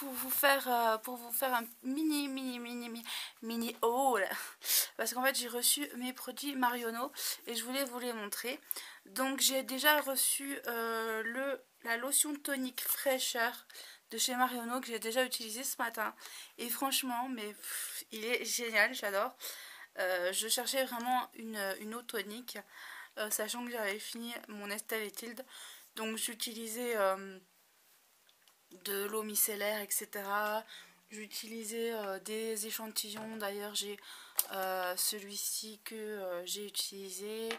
pour vous faire un mini haul, parce qu'en fait j'ai reçu mes produits Marionneau et je voulais vous les montrer. Donc j'ai déjà reçu la lotion tonique fraîcheur de chez Marionneau que j'ai déjà utilisé ce matin et franchement il est génial, j'adore. Je cherchais vraiment une eau tonique, sachant que j'avais fini mon Estelle et Tilde, donc j'utilisais de l'eau micellaire, etc. J'utilisais des échantillons, d'ailleurs j'ai celui-ci que j'ai utilisé,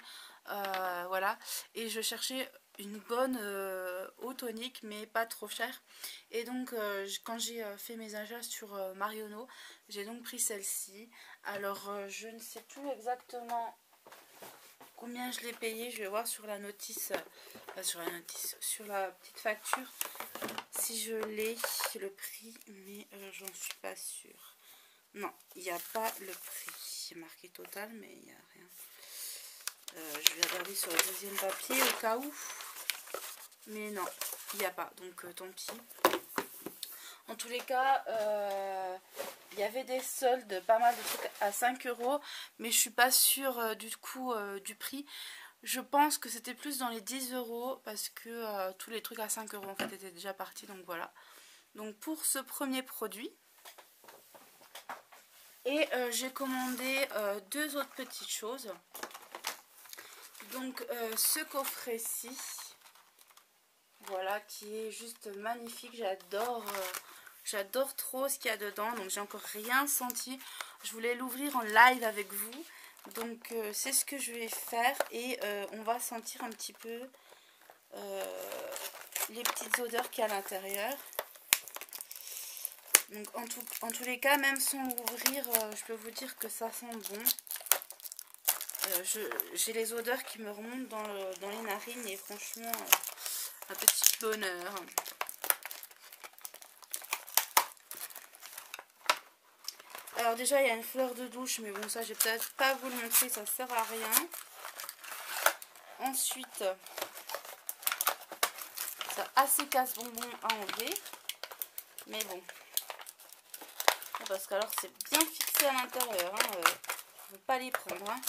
voilà, et je cherchais une bonne eau tonique mais pas trop chère, et donc quand j'ai fait mes achats sur Marionneau, j'ai donc pris celle-ci. Alors je ne sais plus exactement combien je l'ai payé, je vais voir sur la notice, sur la petite facture si je l'ai le prix, mais j'en suis pas sûre. Non, il n'y a pas le prix, c'est marqué total mais il n'y a rien. Je vais regarder sur le deuxième papier au cas où, mais non, il n'y a pas, donc tant pis. En tous les cas, il y avait des soldes, pas mal de trucs à 5 €, mais je suis pas sûre du coup du prix. Je pense que c'était plus dans les 10 € parce que tous les trucs à 5 € en fait étaient déjà partis, donc voilà. Donc pour ce premier produit, et j'ai commandé deux autres petites choses. Donc ce coffret-ci, voilà, qui est juste magnifique, j'adore trop ce qu'il y a dedans, donc j'ai encore rien senti. Je voulais l'ouvrir en live avec vous, donc c'est ce que je vais faire, et on va sentir un petit peu les petites odeurs qu'il y a à l'intérieur. Donc en tous les cas, même sans l'ouvrir, je peux vous dire que ça sent bon. J'ai les odeurs qui me remontent dans les narines, et franchement un petit bonheur. Alors déjà il y a une fleur de douche, mais bon, ça je vais peut-être pas vous le montrer, ça sert à rien. Ensuite, ça a assez casse-bonbon à enlever, mais bon, parce qu'alors c'est bien fixé à l'intérieur, hein, faut pas les prendre, hein.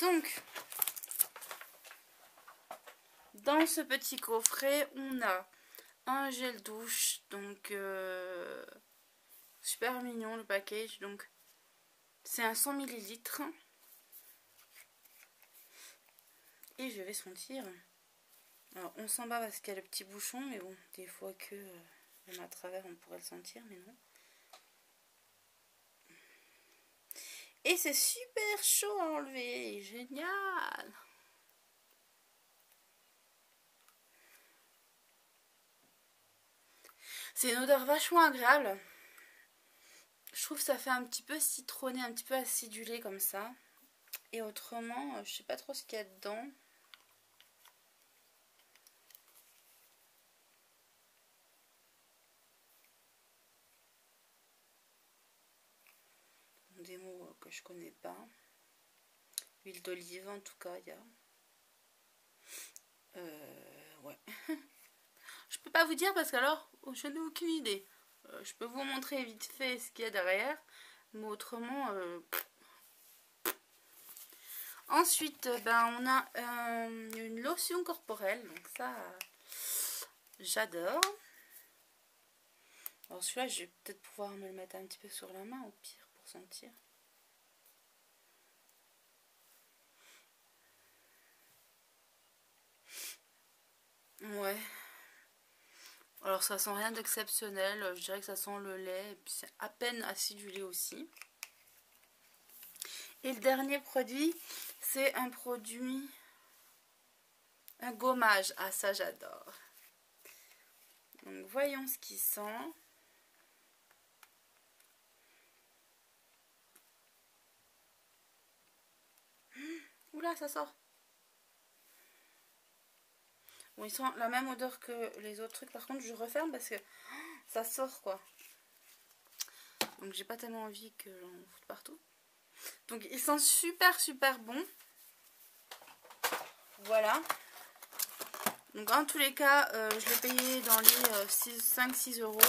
Donc dans ce petit coffret, on a un gel douche, donc super mignon le package, donc c'est un 100 ml. Et je vais sentir. Alors on sent pas parce qu'il y a le petit bouchon, mais bon, des fois que même à travers on pourrait le sentir, mais non. Et c'est super chaud à enlever, génial. C'est une odeur vachement agréable. Je trouve que ça fait un petit peu citronné, un petit peu acidulé comme ça. Et autrement, je sais pas trop ce qu'il y a dedans. Des mots que je connais pas. Huile d'olive en tout cas, il y a. Ouais. Je peux pas vous dire parce qu'alors je n'ai aucune idée. Je peux vous montrer vite fait ce qu'il y a derrière, mais autrement. Ensuite, on a une lotion corporelle, donc ça, j'adore. Alors celui-là, je vais peut-être pouvoir me le mettre un petit peu sur la main au pire pour sentir. Ouais. Alors ça sent rien d'exceptionnel, je dirais que ça sent le lait, et puis c'est à peine acidulé aussi. Et le dernier produit, c'est un produit, un gommage. Ah ça j'adore. Donc voyons ce qu'il sent. Oula, ça sort. Bon, ils sont la même odeur que les autres trucs. Par contre, je referme parce que ça sort quoi. Donc j'ai pas tellement envie que j'en foute partout. Donc ils sont super bons. Voilà. Donc en tous les cas, je l'ai payé dans les 5-6 euros.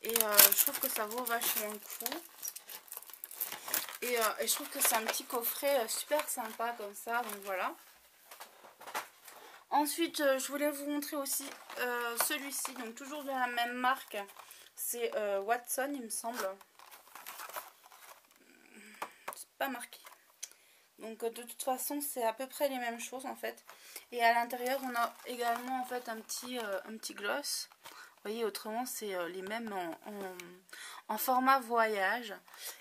Et je trouve que ça vaut vachement le coup. Et je trouve que c'est un petit coffret super sympa comme ça. Donc voilà. Ensuite, je voulais vous montrer aussi celui-ci. Donc toujours de la même marque. C'est Watson, il me semble. C'est pas marqué. Donc de toute façon, c'est à peu près les mêmes choses en fait. Et à l'intérieur, on a également en fait un petit gloss. Vous voyez, autrement, c'est les mêmes en format voyage.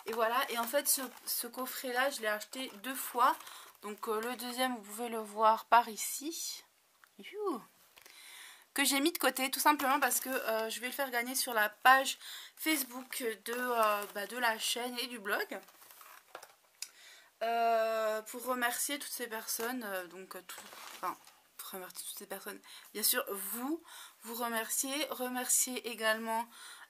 Et voilà, et en fait, ce coffret-là, je l'ai acheté 2 fois. Donc le deuxième, vous pouvez le voir par ici. Que j'ai mis de côté, tout simplement parce que je vais le faire gagner sur la page Facebook de la chaîne et du blog. Pour remercier toutes ces personnes, pour remercier toutes ces personnes, bien sûr vous remercier également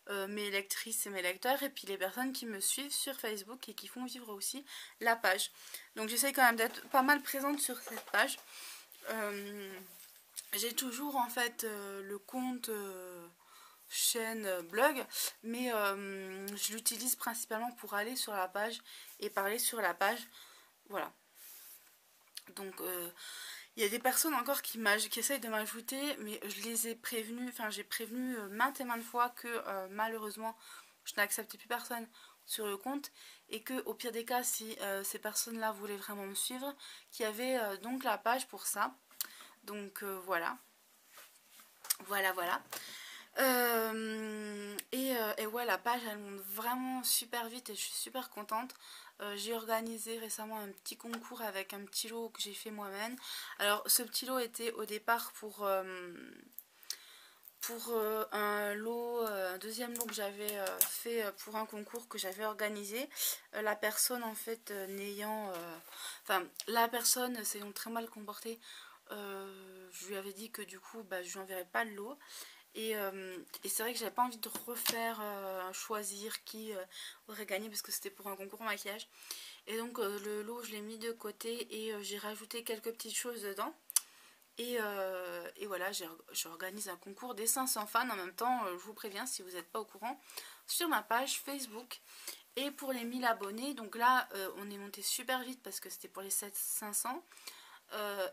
mes lectrices et mes lecteurs, et puis les personnes qui me suivent sur Facebook et qui font vivre aussi la page. Donc j'essaye quand même d'être pas mal présente sur cette page. J'ai toujours en fait le compte chaîne blog, mais je l'utilise principalement pour aller sur la page et parler sur la page. Voilà. Donc il y a des personnes encore qui essayent de m'ajouter, mais je les ai prévenus, enfin j'ai prévenu maintes et maintes fois que malheureusement je n'acceptais plus personne sur le compte, et que au pire des cas, si ces personnes là voulaient vraiment me suivre, qu'il y avait donc la page pour ça. Donc voilà. Voilà. Et ouais, la page elle monte vraiment super vite et je suis super contente. J'ai organisé récemment un petit concours avec un petit lot que j'ai fait moi-même. Alors ce petit lot était au départ pour un lot, un deuxième lot que j'avais fait pour un concours que j'avais organisé. La personne en fait enfin la personne s'est donc très mal comportée. Je lui avais dit que du coup je lui enverrais pas le lot. Et c'est vrai que j'avais pas envie de refaire choisir qui aurait gagné, parce que c'était pour un concours maquillage. Et donc le lot je l'ai mis de côté et j'ai rajouté quelques petites choses dedans. Et voilà, j'organise un concours dessin sans fan en même temps, je vous préviens si vous n'êtes pas au courant, sur ma page Facebook. Et pour les 1000 abonnés, donc là on est monté super vite parce que c'était pour les 500.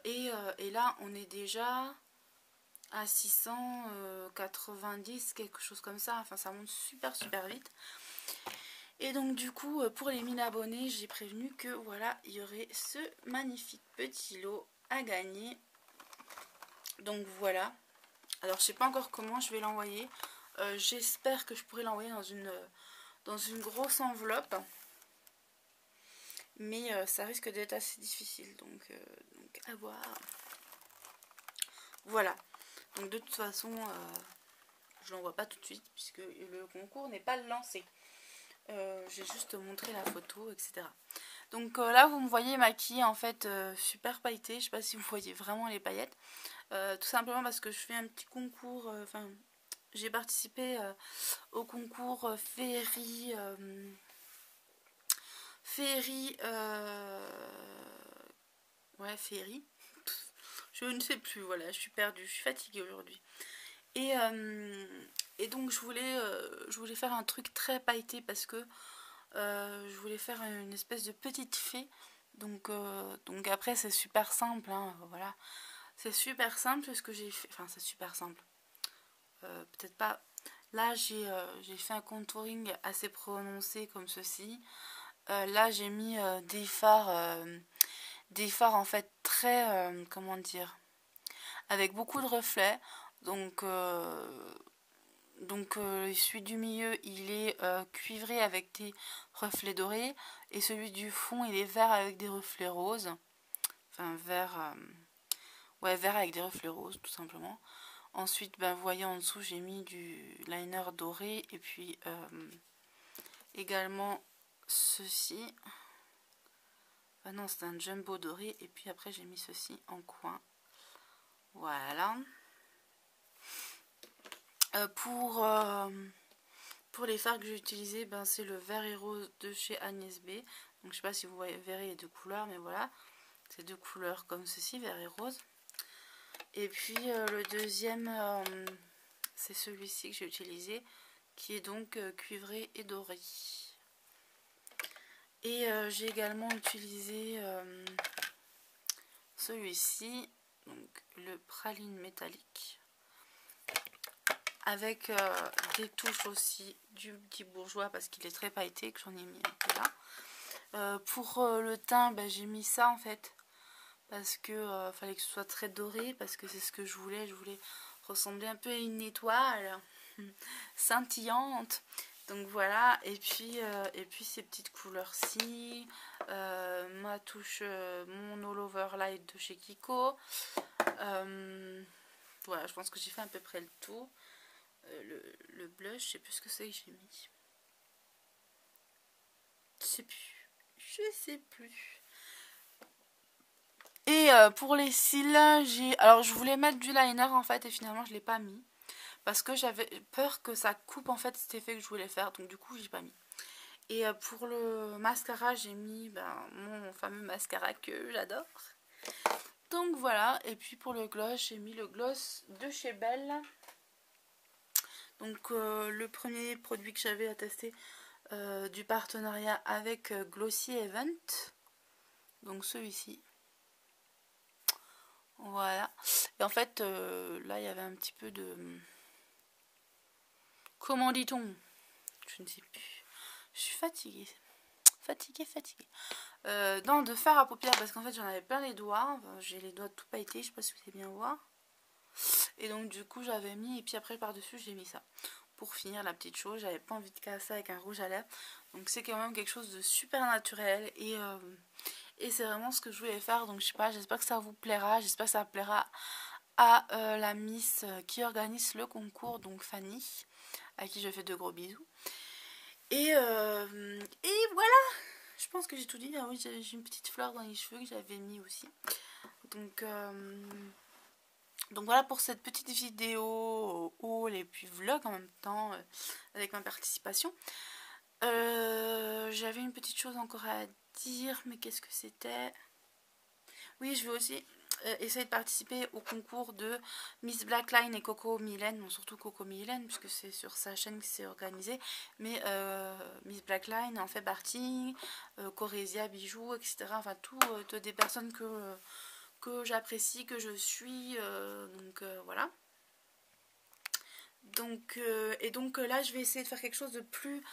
Et là on est déjà à 690, quelque chose comme ça. Enfin ça monte super vite. Et donc du coup pour les 1000 abonnés, j'ai prévenu que voilà, il y aurait ce magnifique petit lot à gagner. Donc voilà. Alors je sais pas encore comment je vais l'envoyer. J'espère que je pourrai l'envoyer dans une grosse enveloppe. Mais ça risque d'être assez difficile. Donc à voir. Voilà. Donc de toute façon, je l'envoie pas tout de suite puisque le concours n'est pas lancé. J'ai juste montré la photo, etc. Donc là vous me voyez maquillée en fait super pailletée. Je sais pas si vous voyez vraiment les paillettes. Tout simplement parce que je fais un petit concours, j'ai participé au concours Féerie, ouais Féerie, je ne sais plus, voilà, je suis perdue, je suis fatiguée aujourd'hui. Et donc je voulais faire un truc très pailleté parce que je voulais faire une espèce de petite fée. Donc après c'est super simple, hein, voilà. C'est super simple ce que j'ai fait, enfin c'est super simple. Peut-être pas. Là j'ai fait un contouring assez prononcé comme ceci. Là j'ai mis des fards en fait très, comment dire, avec beaucoup de reflets. Donc celui du milieu il est cuivré avec des reflets dorés, et celui du fond il est vert avec des reflets roses. Enfin vert, ouais, vert avec des reflets roses tout simplement. Ensuite, vous voyez en dessous, j'ai mis du liner doré, et puis également ceci. Ah non, c'est un jumbo doré, et puis après j'ai mis ceci en coin. Voilà. Pour les fards que j'ai utilisés, c'est le vert et rose de chez Agnès B. Donc je sais pas si vous verrez les deux couleurs, mais voilà. C'est deux couleurs comme ceci, vert et rose. Et puis le deuxième, c'est celui-ci que j'ai utilisé, qui est donc cuivré et doré. Et j'ai également utilisé celui-ci, donc le praline métallique, avec des touches aussi du petit bourgeois parce qu'il est très pailleté, que j'en ai mis un peu là. Pour le teint, ben, j'ai mis ça en fait parce que fallait que ce soit très doré, parce que c'est ce que je voulais ressembler un peu à une étoile scintillante. Donc voilà, et puis ces petites couleurs-ci, ma touche, mon All Over Light de chez Kiko. Voilà, je pense que j'ai fait à peu près le tour. Le blush, je sais plus ce que c'est que j'ai mis. Je sais plus. Et pour les cils, alors je voulais mettre du liner en fait, et finalement je l'ai pas mis. Parce que j'avais peur que ça coupe en fait cet effet que je voulais faire, donc du coup j'ai pas mis. Et pour le mascara, j'ai mis mon fameux mascara que j'adore. Donc voilà, et puis pour le gloss, j'ai mis le gloss de chez Belle. Donc le premier produit que j'avais à tester du partenariat avec Glossy Event. Donc celui-ci. Voilà. Et en fait, là il y avait un petit peu de... Comment dit-on? Je ne sais plus. Je suis fatiguée. Fatiguée. Non, de fard à paupières, parce qu'en fait j'en avais plein les doigts. Enfin, j'ai les doigts tout pailletés, je sais pas si vous allez bien voir. Et donc du coup j'avais mis, et puis après par-dessus j'ai mis ça. Pour finir la petite chose, j'avais pas envie de casser avec un rouge à lèvres. Donc c'est quand même quelque chose de super naturel. Et c'est vraiment ce que je voulais faire. Donc je sais pas, j'espère que ça vous plaira. J'espère que ça plaira à la Miss qui organise le concours, donc Fanny, à qui je fais de gros bisous. Et voilà, je pense que j'ai tout dit. Ah oui, j'ai une petite fleur dans les cheveux que j'avais mis aussi. Donc voilà pour cette petite vidéo haul et puis vlog en même temps avec ma participation. J'avais une petite chose encore à dire, mais qu'est-ce que c'était? Oui, je vais aussi essayer de participer au concours de Miss Blackline et Coco Mylène, bon, surtout Coco Mylène puisque c'est sur sa chaîne que c'est organisé, mais Miss Blackline en fait partie, Corésia, Bijoux, etc. Enfin toutes des personnes que j'apprécie, que je suis, donc voilà. Donc là je vais essayer de faire quelque chose de plus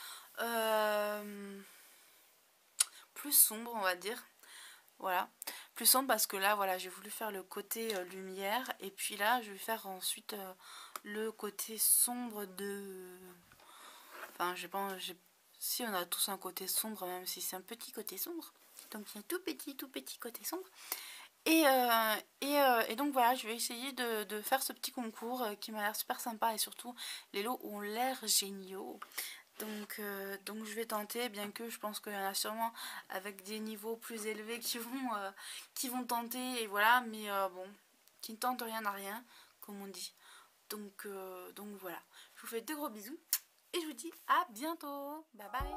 sombre, on va dire. Voilà, plus sombre parce que là voilà, j'ai voulu faire le côté lumière, et puis là je vais faire ensuite le côté sombre de... Enfin si on a tous un côté sombre, même si c'est un petit côté sombre, donc il y a un tout petit côté sombre. Et donc voilà, je vais essayer de faire ce petit concours qui m'a l'air super sympa, et surtout les lots ont l'air géniaux. Donc je vais tenter, bien que je pense qu'il y en a sûrement avec des niveaux plus élevés qui vont tenter, et voilà, mais bon, qui ne tentent rien à rien, comme on dit. Donc voilà, je vous fais de gros bisous, et je vous dis à bientôt, bye bye.